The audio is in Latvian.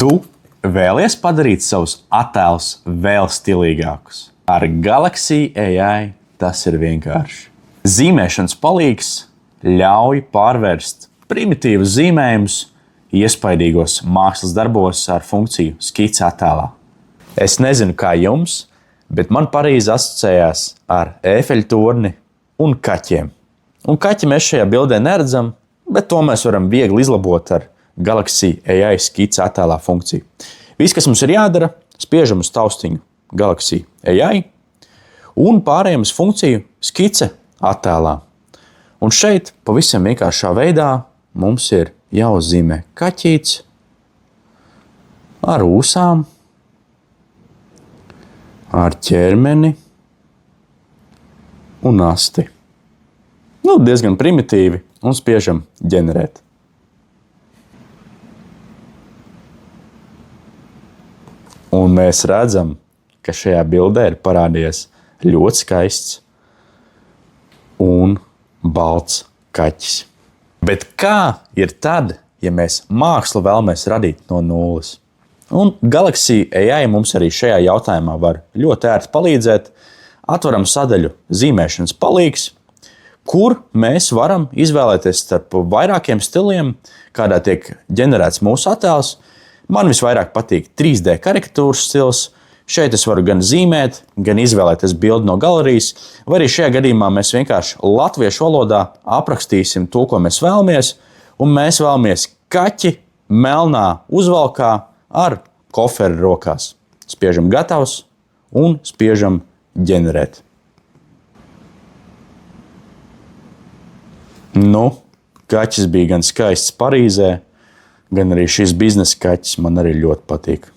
Tu vēlies padarīt savus attēlus vēl stilīgākus. Ar Galaxy AI tas ir vienkārši. Zīmēšanas palīgs ļauj pārvērst primitīvus zīmējumus iespaidīgos mākslas darbos ar funkciju skice attēlā. Es nezinu, kā jums, bet man Parīze asociējās ar Ēfeļa torni un kaķiem. Un kaķi mēs šajā bildē neredzam, bet to mēs varam viegli izlabot ar Galaxy AI skice attēlā funkciju. Viss, kas mums ir jādara, spiežam uz taustiņu Galaxy AI un pārējām uz funkciju skice attēlā. Un šeit pavisam vienkāršā veidā mums ir jāuzzīmē kaķīts ar ūsām, ar ķermeni un asti. Diezgan primitīvi un spiežam ģenerēt. Un mēs redzam, ka šajā bildē ir parādījies ļoti skaists un balts kaķis. Bet kā ir tad, ja mēs mākslu vēlamies radīt no nulles? Un Galaxy AI mums arī šajā jautājumā var ļoti ērti palīdzēt. Atveram sadaļu zīmēšanas palīgs, kur mēs varam izvēlēties starp vairākiem stiliem, kādā tiek ģenerēts mūsu attēls. Man visvairāk patīk 3D karikatūras stils. Šeit es varu gan zīmēt, gan izvēlēties bildi no galerijas, vai arī šajā gadījumā mēs vienkārši latviešu valodā aprakstīsim to, ko mēs vēlamies, un mēs vēlamies kaķi melnā uzvalkā ar koferi rokās. Spiežam gatavs un spiežam ģenerēt. Kaķis bija gan skaists Parīzē, gan arī šis biznesa kaķis man arī ļoti patīk.